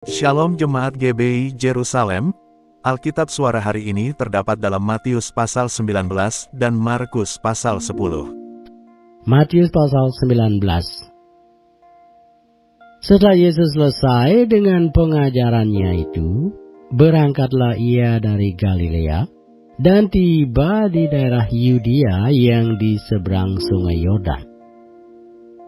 Shalom Jemaat GBI Jerusalem, Alkitab suara hari ini terdapat dalam Matius pasal 19 dan Markus pasal 10. Matius pasal 19. Setelah Yesus selesai dengan pengajarannya itu, berangkatlah ia dari Galilea dan tiba di daerah Yudea yang di seberang sungai Yordan.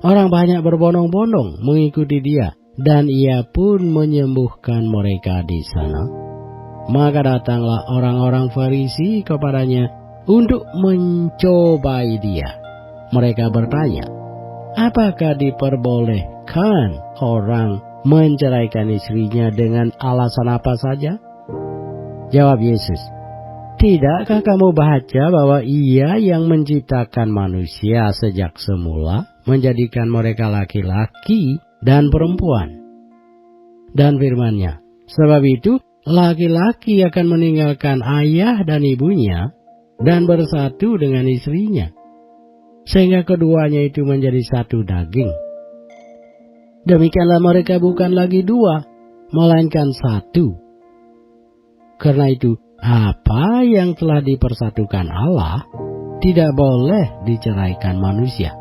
Orang banyak berbondong-bondong mengikuti dia, dan ia pun menyembuhkan mereka di sana. Maka datanglah orang-orang Farisi kepadanya untuk mencobai dia. Mereka bertanya, apakah diperbolehkan orang menceraikan istrinya dengan alasan apa saja? Jawab Yesus, tidakkah kamu baca bahwa Ia yang menciptakan manusia sejak semula menjadikan mereka laki-laki dan perempuan? Dan firman-Nya, sebab itu laki-laki akan meninggalkan ayah dan ibunya dan bersatu dengan istrinya, sehingga keduanya itu menjadi satu daging. Demikianlah mereka bukan lagi dua, melainkan satu. Karena itu, apa yang telah dipersatukan Allah tidak boleh diceraikan manusia.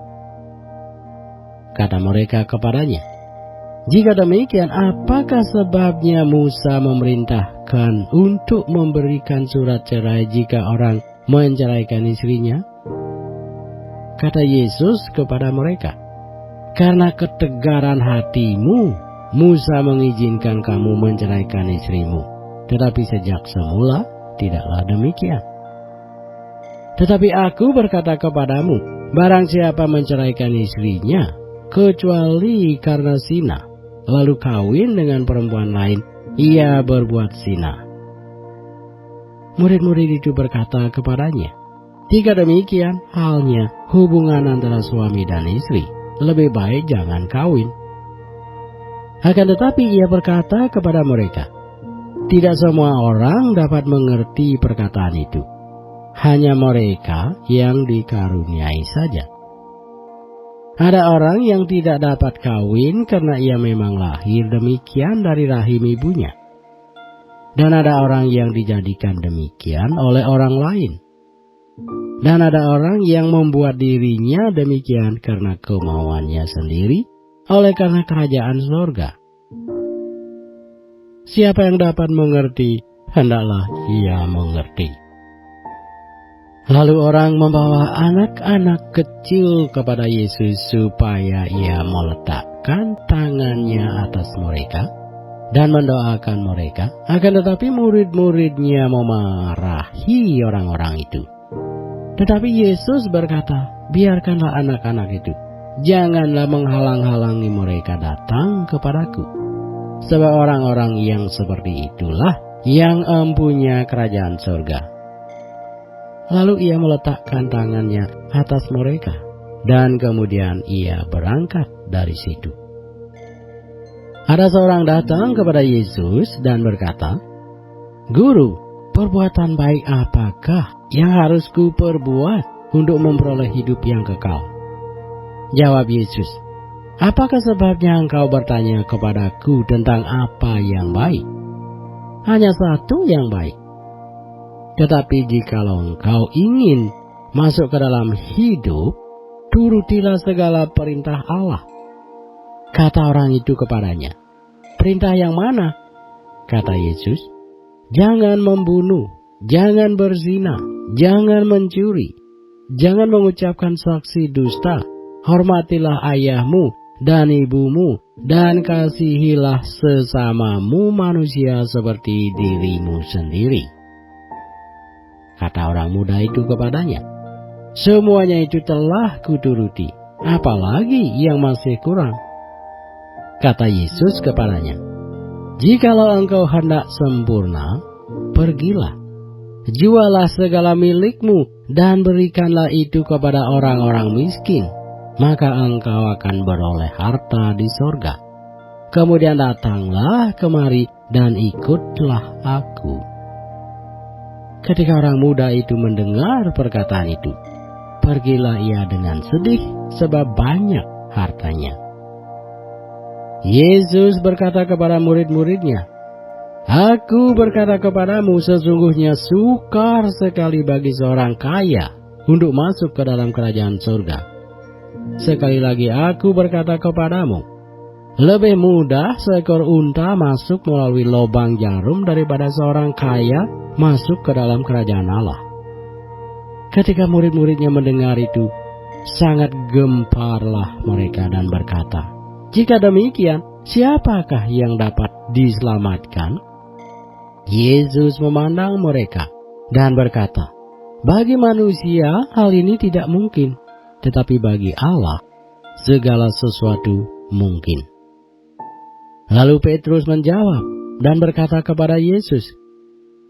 Kata mereka kepadanya, jika demikian, apakah sebabnya Musa memerintahkan untuk memberikan surat cerai jika orang menceraikan istrinya? Kata Yesus kepada mereka, karena ketegaran hatimu, Musa mengizinkan kamu menceraikan istrimu, tetapi sejak semula tidaklah demikian. Tetapi aku berkata kepadamu, barang siapa menceraikan istrinya, kecuali karena zina, lalu kawin dengan perempuan lain, ia berbuat zina. Murid-murid itu berkata kepadanya, jika demikian halnya hubungan antara suami dan istri, lebih baik jangan kawin. Akan tetapi ia berkata kepada mereka, tidak semua orang dapat mengerti perkataan itu, hanya mereka yang dikaruniai saja. Ada orang yang tidak dapat kawin karena ia memang lahir demikian dari rahim ibunya. Dan ada orang yang dijadikan demikian oleh orang lain. Dan ada orang yang membuat dirinya demikian karena kemauannya sendiri, oleh karena kerajaan surga. Siapa yang dapat mengerti, hendaklah ia mengerti. Lalu orang membawa anak-anak kecil kepada Yesus supaya ia meletakkan tangannya atas mereka dan mendoakan mereka. Akan tetapi murid-muridnya memarahi orang-orang itu. Tetapi Yesus berkata, biarkanlah anak-anak itu. Janganlah menghalang-halangi mereka datang kepadaku. Sebab orang-orang yang seperti itulah yang empunya kerajaan surga. Lalu ia meletakkan tangannya atas mereka, dan kemudian ia berangkat dari situ. Ada seorang datang kepada Yesus dan berkata, Guru, perbuatan baik apakah yang harus kuperbuat untuk memperoleh hidup yang kekal? Jawab Yesus, apakah sebabnya engkau bertanya kepadaku tentang apa yang baik? Hanya satu yang baik. Tetapi jikalau engkau ingin masuk ke dalam hidup, turutilah segala perintah Allah. Kata orang itu kepadanya, perintah yang mana? Kata Yesus, jangan membunuh, jangan berzina, jangan mencuri, jangan mengucapkan saksi dusta, hormatilah ayahmu dan ibumu, dan kasihilah sesamamu manusia seperti dirimu sendiri. Kata orang muda itu kepadanya, semuanya itu telah kuturuti, apalagi yang masih kurang? Kata Yesus kepadanya, jikalau engkau hendak sempurna, pergilah, jualah segala milikmu dan berikanlah itu kepada orang-orang miskin, maka engkau akan beroleh harta di sorga. Kemudian datanglah kemari dan ikutlah aku. Ketika orang muda itu mendengar perkataan itu, pergilah ia dengan sedih sebab banyak hartanya. Yesus berkata kepada murid-muridnya, "Aku berkata kepadamu, sesungguhnya sukar sekali bagi seorang kaya untuk masuk ke dalam kerajaan surga. Sekali lagi aku berkata kepadamu, lebih mudah seekor unta masuk melalui lubang jarum daripada seorang kaya masuk ke dalam kerajaan Allah." Ketika murid-muridnya mendengar itu, sangat gemparlah mereka dan berkata, "Jika demikian, siapakah yang dapat diselamatkan?" Yesus memandang mereka dan berkata, "Bagi manusia hal ini tidak mungkin, tetapi bagi Allah segala sesuatu mungkin." Lalu Petrus menjawab dan berkata kepada Yesus,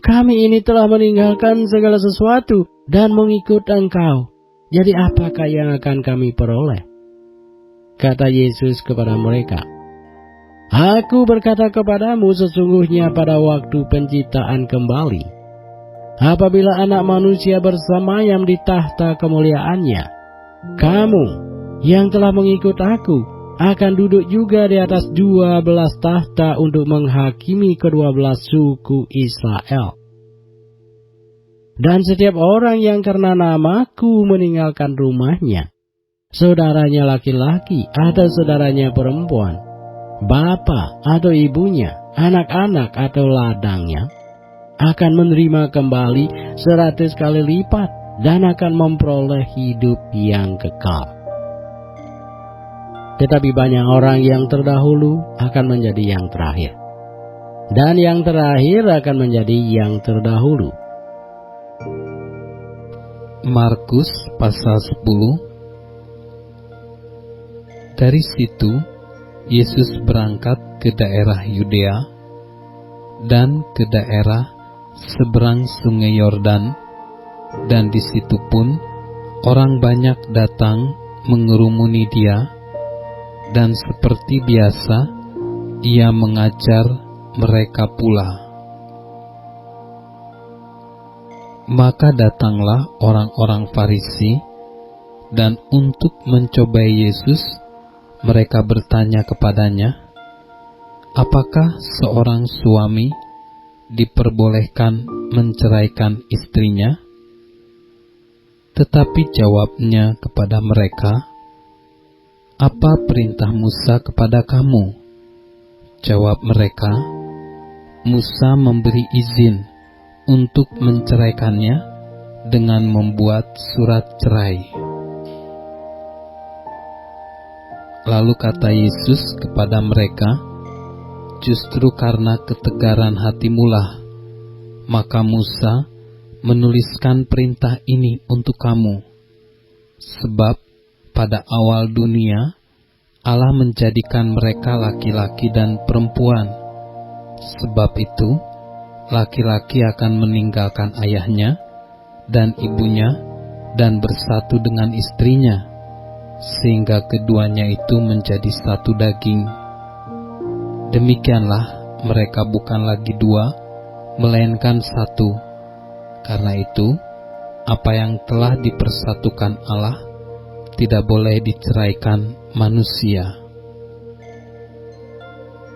"Kami ini telah meninggalkan segala sesuatu dan mengikut Engkau. Jadi apakah yang akan kami peroleh?" Kata Yesus kepada mereka, "Aku berkata kepadamu, sesungguhnya pada waktu penciptaan kembali, apabila Anak Manusia bersemayam di tahta kemuliaannya, kamu yang telah mengikut aku akan duduk juga di atas 12 tahta untuk menghakimi ke-12 suku Israel. Dan setiap orang yang karena namaku meninggalkan rumahnya, saudaranya laki-laki atau saudaranya perempuan, bapa atau ibunya, anak-anak atau ladangnya, akan menerima kembali 100 kali lipat dan akan memperoleh hidup yang kekal. Tetapi banyak orang yang terdahulu akan menjadi yang terakhir, dan yang terakhir akan menjadi yang terdahulu." Markus pasal 10. Dari situ Yesus berangkat ke daerah Yudea dan ke daerah seberang sungai Yordan, dan di situ pun orang banyak datang mengerumuni Dia, dan seperti biasa Ia mengajar mereka pula. Maka datanglah orang-orang Farisi, dan untuk mencobai Yesus, mereka bertanya kepadanya, "Apakah seorang suami diperbolehkan menceraikan istrinya?" Tetapi jawabnya kepada mereka, "Apa perintah Musa kepada kamu?" Jawab mereka, "Musa memberi izin untuk menceraikannya dengan membuat surat cerai." Lalu kata Yesus kepada mereka, "Justru karena ketegaran hatimulah, maka Musa menuliskan perintah ini untuk kamu. Sebab pada awal dunia, Allah menjadikan mereka laki-laki dan perempuan. Sebab itu, laki-laki akan meninggalkan ayahnya dan ibunya dan bersatu dengan istrinya, sehingga keduanya itu menjadi satu daging. Demikianlah mereka bukan lagi dua, melainkan satu. Karena itu, apa yang telah dipersatukan Allah tidak boleh diceraikan manusia."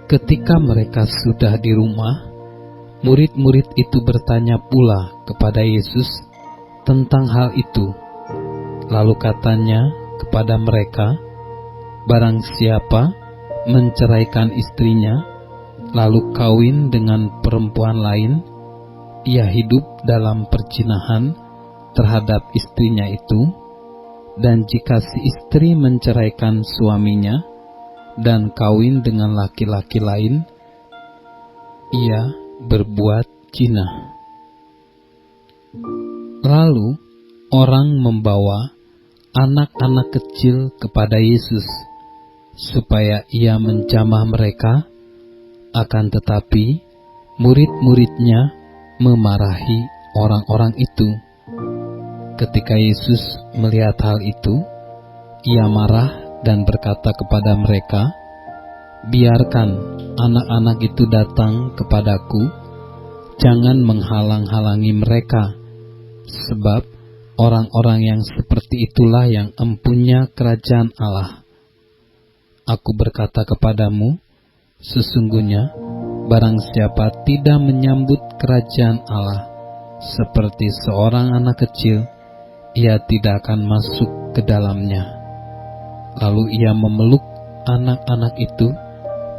Ketika mereka sudah di rumah, murid-murid itu bertanya pula kepada Yesus tentang hal itu. Lalu katanya kepada mereka, "Barang siapa menceraikan istrinya, lalu kawin dengan perempuan lain, ia hidup dalam perzinahan terhadap istrinya itu. Dan jika si istri menceraikan suaminya dan kawin dengan laki-laki lain, ia berbuat zina." Lalu orang membawa anak-anak kecil kepada Yesus supaya Ia menjamah mereka, akan tetapi murid-muridnya memarahi orang-orang itu. Ketika Yesus melihat hal itu, Ia marah dan berkata kepada mereka, "Biarkan anak-anak itu datang kepadaku, jangan menghalang-halangi mereka, sebab orang-orang yang seperti itulah yang empunya kerajaan Allah. Aku berkata kepadamu, Sesungguhnya, barang siapa tidak menyambut kerajaan Allah seperti seorang anak kecil, ia tidak akan masuk ke dalamnya. Lalu ia memeluk anak-anak itu,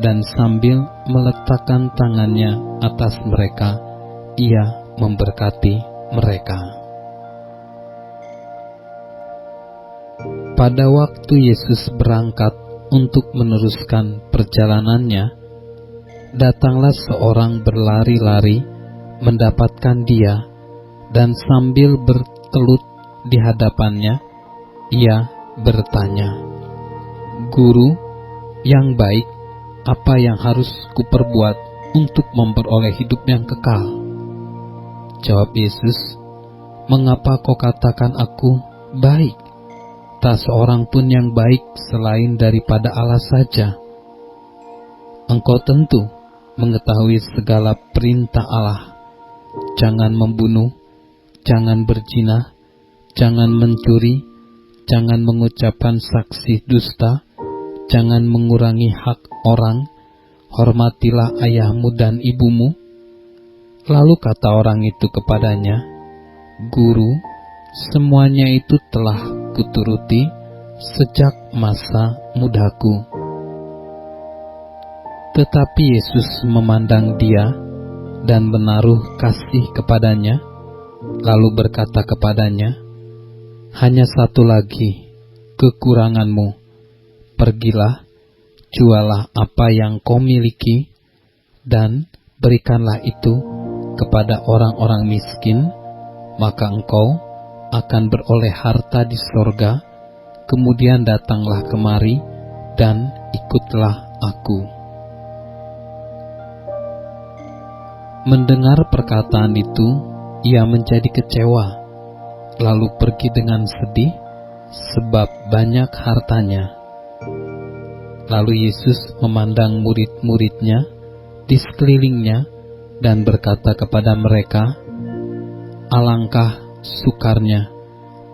dan sambil meletakkan tangannya atas mereka, ia memberkati mereka. Pada waktu Yesus berangkat untuk meneruskan perjalanannya, datanglah seorang berlari-lari mendapatkan dia, dan sambil bertelut di hadapannya, ia bertanya, "Guru yang baik, apa yang harus kuperbuat untuk memperoleh hidup yang kekal?" Jawab Yesus, "Mengapa kau katakan aku baik? Tak seorang pun yang baik selain daripada Allah saja. Engkau tentu mengetahui segala perintah Allah. Jangan membunuh, jangan berzina, jangan mencuri, jangan mengucapkan saksi dusta, jangan mengurangi hak orang, hormatilah ayahmu dan ibumu." Lalu kata orang itu kepadanya, "Guru, semuanya itu telah kuturuti sejak masa mudaku." Tetapi Yesus memandang dia dan menaruh kasih kepadanya, lalu berkata kepadanya, "Hanya satu lagi kekuranganmu. Pergilah, jualah apa yang kau miliki, dan berikanlah itu kepada orang-orang miskin, maka engkau akan beroleh harta di sorga. Kemudian datanglah kemari dan ikutlah aku." Mendengar perkataan itu, ia menjadi kecewa, lalu pergi dengan sedih, sebab banyak hartanya. Lalu Yesus memandang murid-muridnya di sekelilingnya dan berkata kepada mereka, "Alangkah sukarnya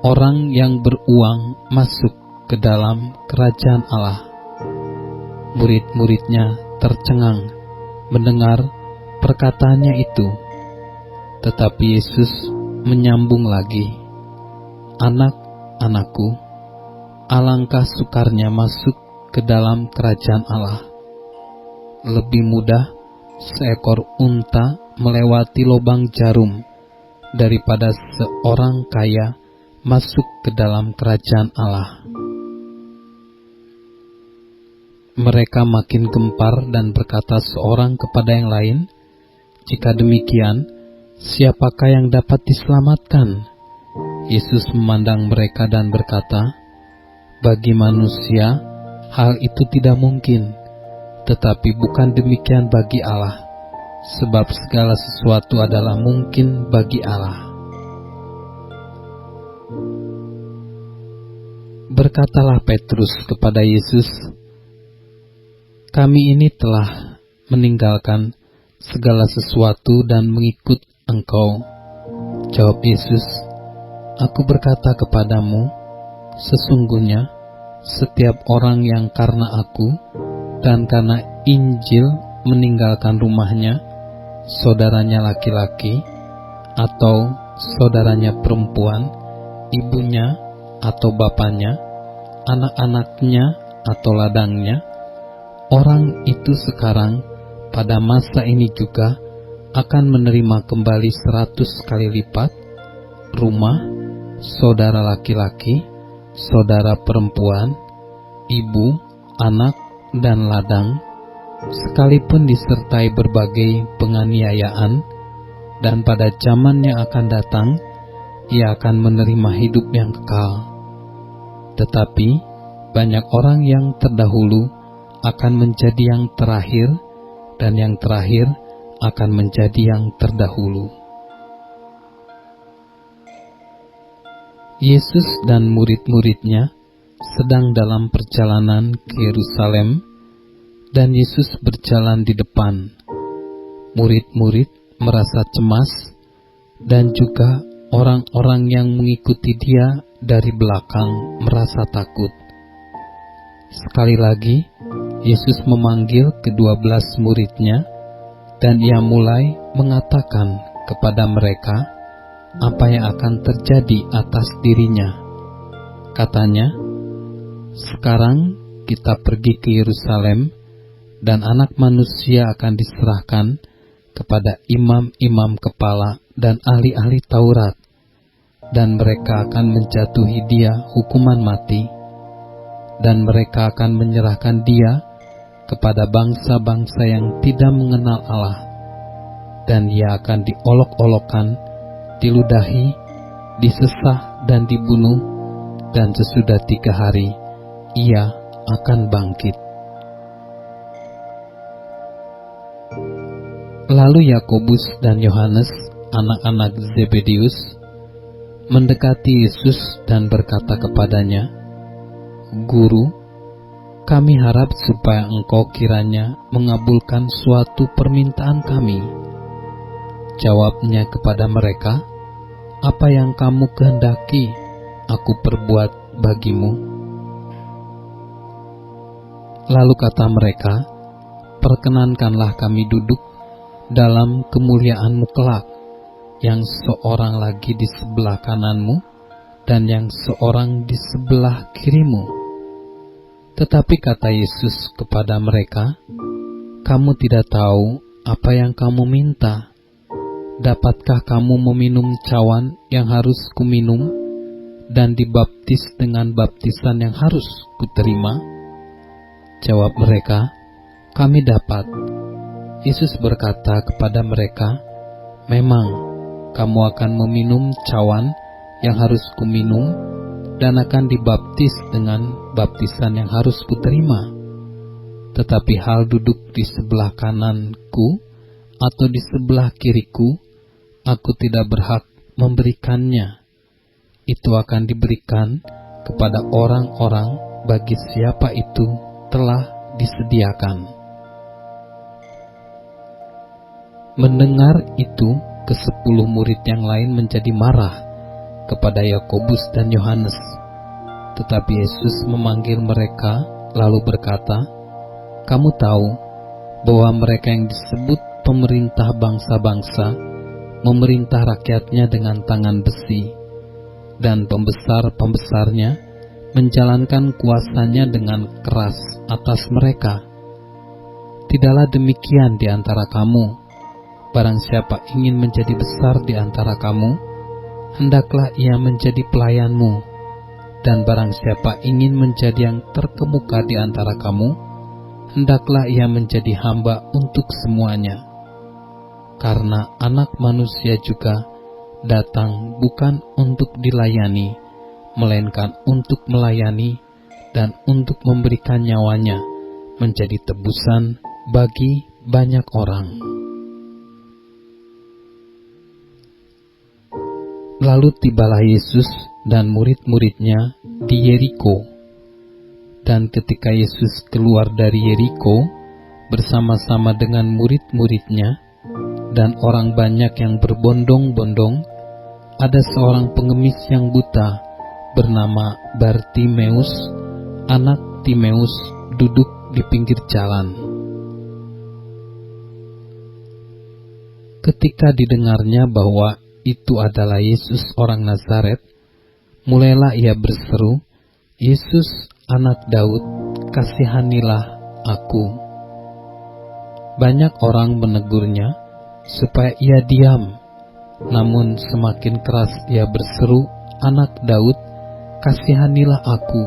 orang yang beruang masuk ke dalam kerajaan Allah." Murid-muridnya tercengang mendengar perkataannya itu. Tetapi Yesus menyambung lagi, "Anak-anakku, alangkah sukarnya masuk ke dalam kerajaan Allah. Lebih mudah seekor unta melewati lubang jarum daripada seorang kaya masuk ke dalam kerajaan Allah." Mereka makin gempar dan berkata seorang kepada yang lain, "Jika demikian, siapakah yang dapat diselamatkan?" Yesus memandang mereka dan berkata, "Bagi manusia, hal itu tidak mungkin, tetapi bukan demikian bagi Allah, sebab segala sesuatu adalah mungkin bagi Allah." Berkatalah Petrus kepada Yesus, "Kami ini telah meninggalkan segala sesuatu dan mengikut Engkau." Jawab Yesus, "Aku berkata kepadamu, sesungguhnya setiap orang yang karena aku dan karena Injil meninggalkan rumahnya, saudaranya laki-laki, atau saudaranya perempuan, ibunya atau bapaknya, anak-anaknya atau ladangnya, orang itu sekarang pada masa ini juga akan menerima kembali 100 kali lipat rumah, saudara laki-laki, saudara perempuan, ibu, anak, dan ladang, sekalipun disertai berbagai penganiayaan, dan pada zaman yang akan datang, ia akan menerima hidup yang kekal. Tetapi banyak orang yang terdahulu akan menjadi yang terakhir, dan yang terakhir akan menjadi yang terdahulu." Yesus dan murid-muridnya sedang dalam perjalanan ke Yerusalem, dan Yesus berjalan di depan. Murid-murid merasa cemas, dan juga orang-orang yang mengikuti dia dari belakang merasa takut. Sekali lagi, Yesus memanggil ke-12 murid-Nya, dan Ia mulai mengatakan kepada mereka apa yang akan terjadi atas dirinya. Katanya, "Sekarang kita pergi ke Yerusalem, dan Anak Manusia akan diserahkan kepada imam-imam kepala dan ahli-ahli Taurat, dan mereka akan menjatuhi Dia hukuman mati, dan mereka akan menyerahkan Dia kepada bangsa-bangsa yang tidak mengenal Allah, dan Ia akan diolok-olokkan, diludahi, disesah, dan dibunuh, dan sesudah 3 hari Ia akan bangkit." Lalu Yakobus dan Yohanes, anak-anak Zebedius, mendekati Yesus dan berkata kepadanya, "Guru, kami harap supaya Engkau kiranya mengabulkan suatu permintaan kami." Jawabnya kepada mereka, "Apa yang kamu kehendaki aku perbuat bagimu?" Lalu kata mereka, "Perkenankanlah kami duduk dalam kemuliaan-Mu kelak, yang seorang lagi di sebelah kananmu dan yang seorang di sebelah kirimu." Tetapi kata Yesus kepada mereka, "Kamu tidak tahu apa yang kamu minta. Dapatkah kamu meminum cawan yang harus kuminum dan dibaptis dengan baptisan yang harus kuterima?" Jawab mereka, "Kami dapat." Yesus berkata kepada mereka, "Memang kamu akan meminum cawan yang harus kuminum dan akan dibaptis dengan baptisan yang harus kuterima. Tetapi hal duduk di sebelah kananku atau di sebelah kiriku, aku tidak berhak memberikannya. Itu akan diberikan kepada orang-orang bagi siapa itu telah disediakan." Mendengar itu, ke-10 murid yang lain menjadi marah kepada Yakobus dan Yohanes. Tetapi Yesus memanggil mereka lalu berkata, "Kamu tahu bahwa mereka yang disebut pemerintah bangsa-bangsa memerintah rakyatnya dengan tangan besi, dan pembesar-pembesarnya menjalankan kuasanya dengan keras atas mereka. Tidaklah demikian di antara kamu. Barang siapa ingin menjadi besar di antara kamu, hendaklah ia menjadi pelayanmu, dan barang siapa ingin menjadi yang terkemuka di antara kamu, hendaklah ia menjadi hamba untuk semuanya. Karena Anak Manusia juga datang bukan untuk dilayani, melainkan untuk melayani dan untuk memberikan nyawanya menjadi tebusan bagi banyak orang." Lalu tibalah Yesus dan murid-murid-Nya di Yeriko. Dan ketika Yesus keluar dari Yeriko bersama-sama dengan murid-murid-Nya dan orang banyak yang berbondong-bondong, ada seorang pengemis yang buta bernama Bartimeus, anak Timeus, duduk di pinggir jalan. Ketika didengarnya bahwa itu adalah Yesus orang Nazaret, mulailah ia berseru, "Yesus, Anak Daud, kasihanilah aku." Banyak orang menegurnya supaya ia diam, namun semakin keras ia berseru, "Anak Daud, kasihanilah aku."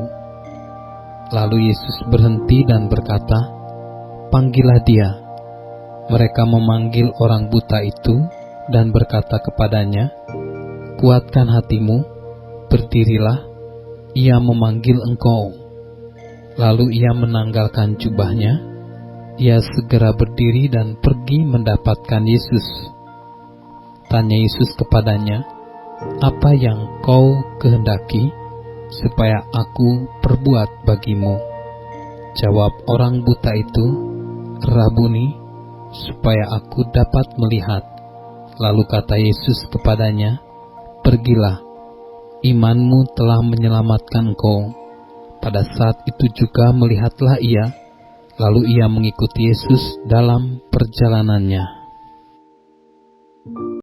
Lalu Yesus berhenti dan berkata, "Panggillah dia." Mereka memanggil orang buta itu dan berkata kepadanya, "Kuatkan hatimu, berdirilah, ia memanggil engkau." Lalu ia menanggalkan jubahnya, ia segera berdiri dan pergi mendapatkan Yesus. Tanya Yesus kepadanya, "Apa yang kau kehendaki supaya aku perbuat bagimu?" Jawab orang buta itu, "Rabuni, supaya aku dapat melihat." Lalu kata Yesus kepadanya, "Pergilah, imanmu telah menyelamatkan engkau." Pada saat itu juga melihatlah ia, Lalu ia mengikuti Yesus dalam perjalanannya.